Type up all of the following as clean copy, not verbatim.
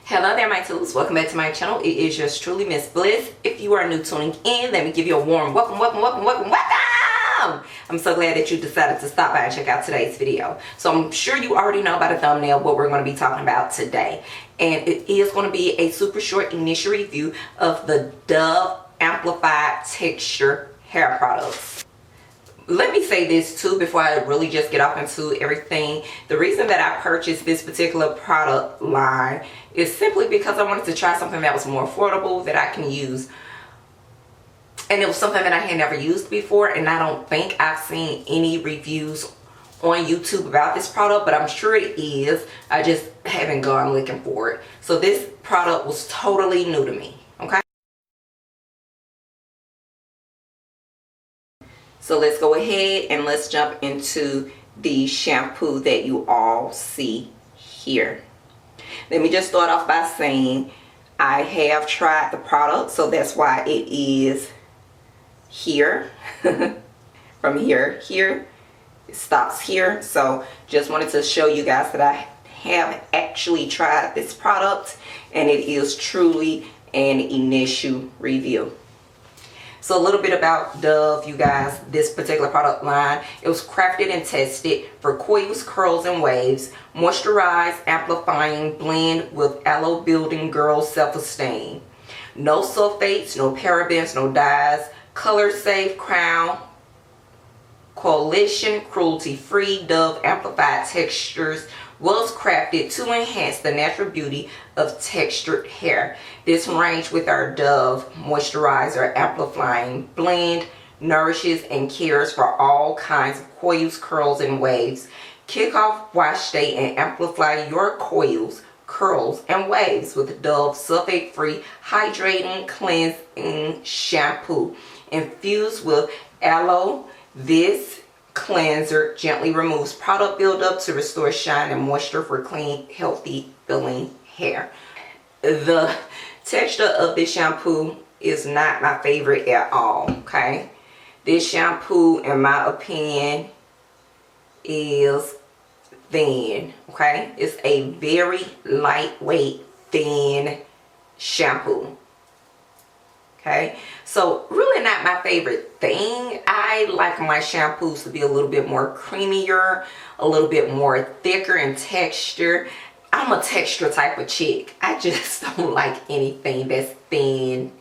Hello there, my tools. Welcome back to my channel. It is yours truly, Miss Bliss. If you are new tuning in, let me give you a warm welcome. I'm so glad that you decided to stop by and check out today's video. So I'm sure you already know by the thumbnail what we're going to be talking about today. And it is going to be a super short initial review of the Dove Amplified Texture hair products. Let me say this too before I really just get off into everything. The reason that I purchased this particular product line is simply because I wanted to try something that was more affordable that I can use. And it was something that I had never used before, and I don't think I've seen any reviews on YouTube about this product, but I'm sure it is. I just haven't gone looking for it. So this product was totally new to me, okay? So let's go ahead and let's jump into the shampoo that you all see here. Let me just start off by saying I have tried the product, so that's why it is here. From here, it stops here. So just wanted to show you guys that I have actually tried this product, and it is truly an initial review. So a little bit about Dove, you guys. This particular product line, it was crafted and tested for coils, curls, and waves. Moisturize, amplifying blend with aloe building girl self-esteem. No sulfates, no parabens, no dyes. Color safe, crown, coalition, cruelty free. Dove Amplified Textures was crafted to enhance the natural beauty of textured hair. This range with our Dove Moisturizer Amplifying Blend nourishes and cares for all kinds of coils, curls, and waves. Kick off wash day and amplify your coils, curls, and waves with Dove sulfate-free hydrating cleansing shampoo infused with aloe. This cleanser gently removes product buildup to restore shine and moisture for clean, healthy, feeling hair. The texture of this shampoo is not my favorite at all, okay? This shampoo, in my opinion, is thin, okay? It's a very lightweight, thin shampoo. Okay, so really not my favorite thing. I like my shampoos to be a little bit more creamier, a little bit more thicker in texture. I'm a texture type of chick. I just don't like anything that's thin.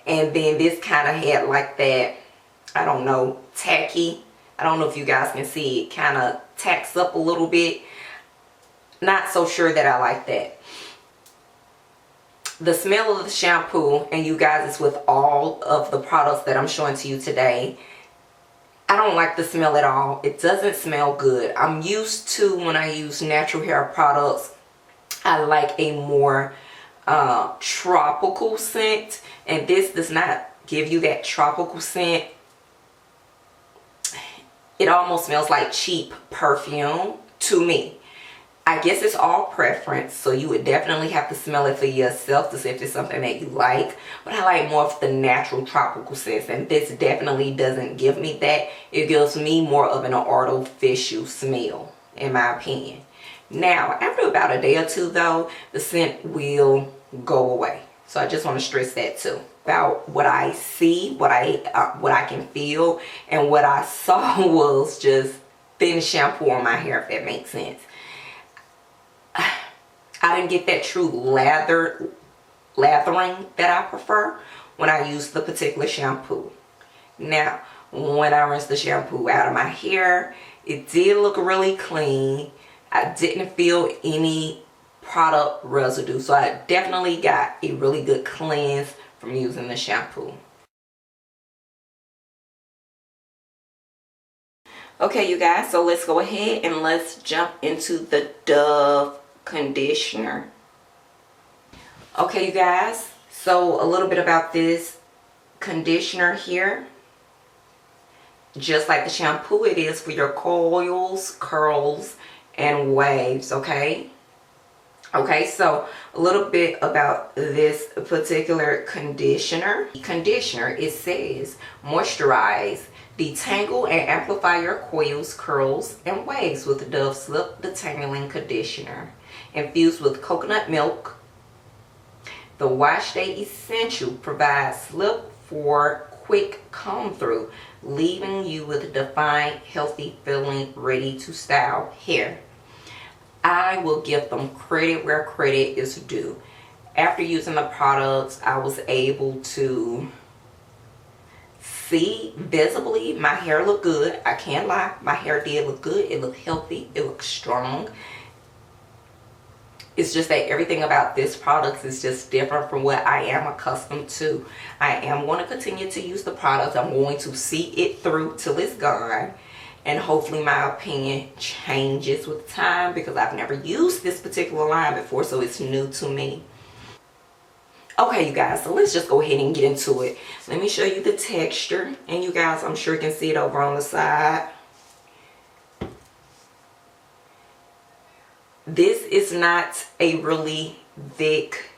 And then this kind of had like that, I don't know, tacky. I don't know if you guys can see it, kind of tacks up a little bit. Not so sure that I like that. The smell of the shampoo, and you guys, it's with all of the products that I'm showing to you today, I don't like the smell at all. It doesn't smell good. I'm used to, when I use natural hair products, I like a more tropical scent, and this does not give you that tropical scent. It almost smells like cheap perfume to me. I guess it's all preference, so you would definitely have to smell it for yourself to see if it's something that you like. But I like more of the natural tropical scents, and this definitely doesn't give me that. It gives me more of an artificial smell, in my opinion. Now, after about a day or two, though, the scent will go away. So I just want to stress that too. About what I see, what I can feel, and what I saw was just thin shampoo on my hair, if that makes sense. I didn't get that true lathering that I prefer when I use the particular shampoo. Now, when I rinsed the shampoo out of my hair, it did look really clean. I didn't feel any product residue, so I definitely got a really good cleanse from using the shampoo. Okay, you guys, so let's go ahead and let's jump into the Dove conditioner. Okay, you guys, so a little bit about this conditioner here. Just like the shampoo, it is for your coils, curls, and waves, okay? Okay, so a little bit about this particular conditioner. Conditioner, it says moisturize, detangle, and amplify your coils, curls, and waves with Dove Slip Detangling Conditioner. Infused with coconut milk, The Wash Day Essential provides slip for quick comb through, leaving you with defined, healthy feeling, ready to style hair. I will give them credit where credit is due. After using the products, I was able to see visibly my hair looked good. I can't lie, my hair did look good. It looked healthy, it looked strong. It's just that everything about this product is just different from what I am accustomed to. I am going to continue to use the product. I'm going to see it through till it's gone. And hopefully my opinion changes with time, because I've never used this particular line before, so it's new to me. Okay, you guys, so let's just go ahead and get into it. Let me show you the texture. And you guys, I'm sure you can see it over on the side. This is not a really thick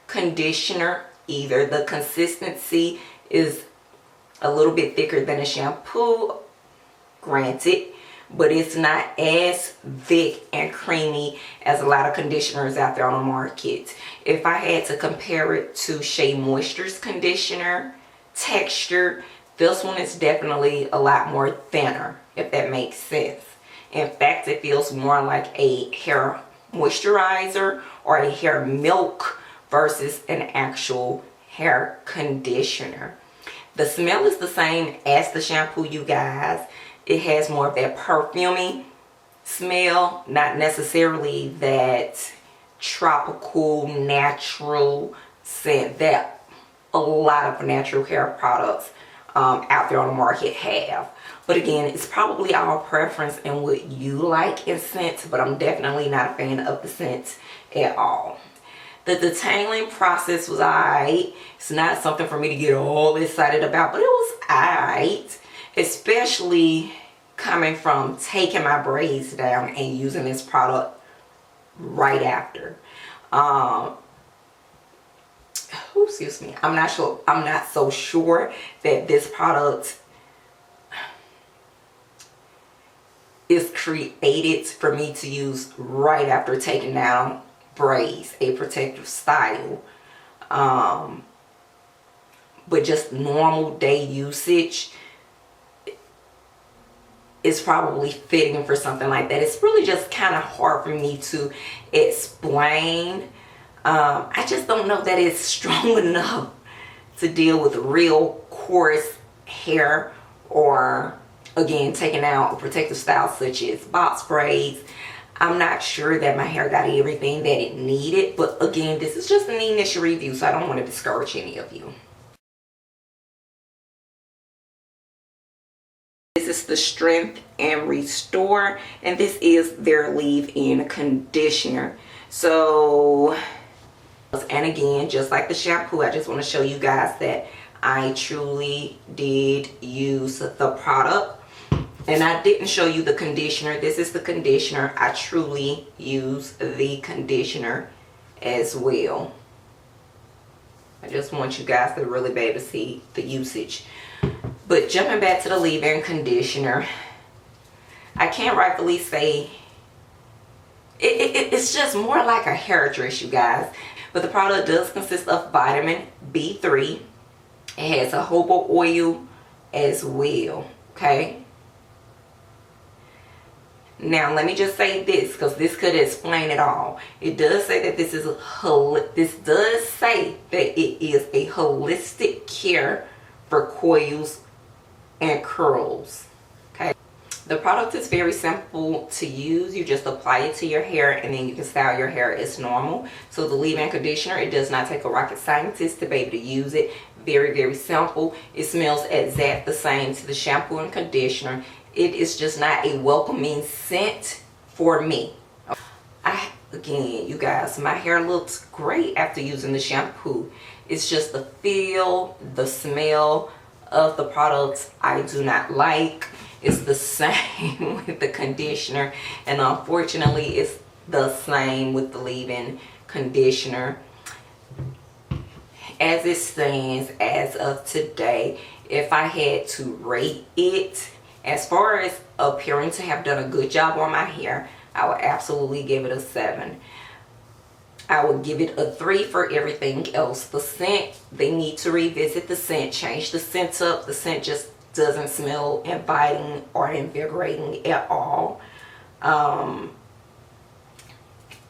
conditioner either. The consistency is a little bit thicker than a shampoo, granted, but it's not as thick and creamy as a lot of conditioners out there on the market. If I had to compare it to Shea Moisture's conditioner texture, this one is definitely a lot more thinner, if that makes sense. In fact, it feels more like a hair moisturizer or a hair milk versus an actual hair conditioner. The smell is the same as the shampoo, you guys. It has more of that perfumey smell, not necessarily that tropical natural scent that a lot of natural hair products out there on the market have. But again, it's probably our preference and what you like in scents, but I'm definitely not a fan of the scents at all. The detangling process was alright. It's not something for me to get all excited about, but it was alright. Especially coming from taking my braids down and using this product right after. Excuse me. I'm not so sure that this product is created for me to use right after taking down braids, a protective style. But just normal day usage is probably fitting for something like that. It's really just kind of hard for me to explain. I just don't know that it's strong enough to deal with real coarse hair, or again, taking out a protective style such as box braids. I'm not sure that my hair got everything that it needed, but again, this is just an initial review, so I don't want to discourage any of you. This is the Strength and Restore, and this is their leave-in conditioner. So, and again, just like the shampoo, I just want to show you guys that I truly did use the product. And I didn't show you the conditioner. This is the conditioner. I truly use the conditioner as well. I just want you guys to really be able to see the usage. But jumping back to the leave-in conditioner, I can't rightfully say it's just more like a hair dress, you guys. But the product does consist of vitamin B3. It has a jojoba oil as well, okay? Now, let me just say this, because this could explain it all. It does say that this does say that it is a holistic care for coils and curls. Okay. The product is very simple to use. You just apply it to your hair and then you can style your hair as normal. So the leave-in conditioner, it does not take a rocket scientist to be able to use it. Very, very simple. It smells exact the same to the shampoo and conditioner. It is just not a welcoming scent for me. Again, you guys, my hair looks great after using the shampoo. It's just the feel, the smell of the products I do not like. It's the same with the conditioner, and unfortunately it's the same with the leave-in conditioner. As it stands as of today, if I had to rate it, as far as appearing to have done a good job on my hair, I would absolutely give it a 7. I would give it a 3 for everything else. The scent, they need to revisit the scent, change the scent up. The scent just doesn't smell inviting or invigorating at all. And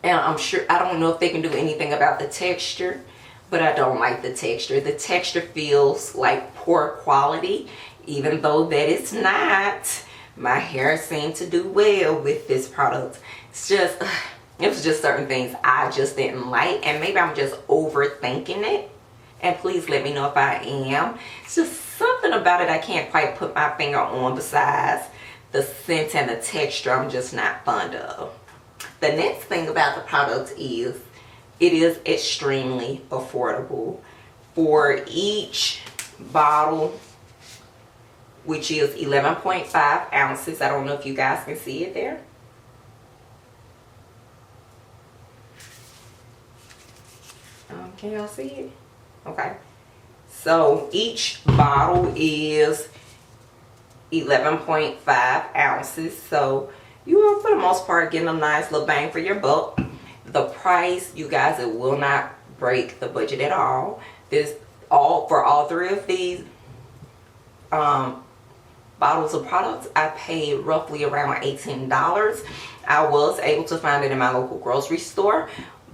I'm sure, I don't know if they can do anything about the texture, but I don't like the texture. The texture feels like poor quality, even though that it's not. My hair seemed to do well with this product. It's just, it was just certain things I just didn't like, and maybe I'm just overthinking it. And please let me know if I am. It's just something about it I can't quite put my finger on, besides the scent and the texture I'm just not fond of. The next thing about the product is it is extremely affordable. For each bottle, which is 11.5 ounces, I don't know if you guys can see it there. Can y'all see it? Okay. So each bottle is 11.5 ounces. So you are, for the most part, getting a nice little bang for your buck. The price, you guys, it will not break the budget at all. This for all 3 of these bottles of products, I paid roughly around $18. I was able to find it in my local grocery store,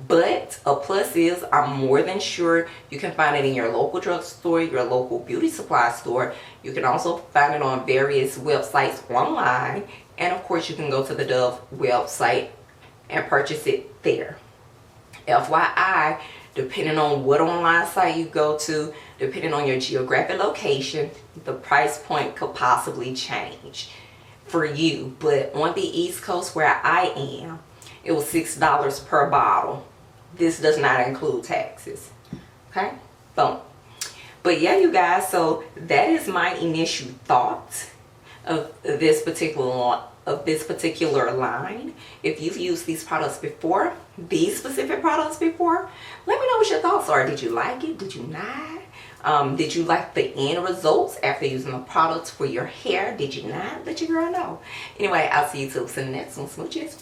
but a plus is I'm more than sure you can find it in your local drugstore, your local beauty supply store. You can also find it on various websites online, and of course you can go to the Dove website and purchase it there. FYI, depending on what online site you go to, depending on your geographic location, the price point could possibly change for you. But on the East Coast where I am, it was $6 per bottle. This does not include taxes. Okay? So, but yeah, you guys, so that is my initial thought of this particular line. If you've used these products before, these specific products before, let me know what your thoughts are. Did you like it? Did you not? Did you like the end results after using the products for your hair? Did you not? Let your girl know. Anyway, I'll see you till the next one. Smooches.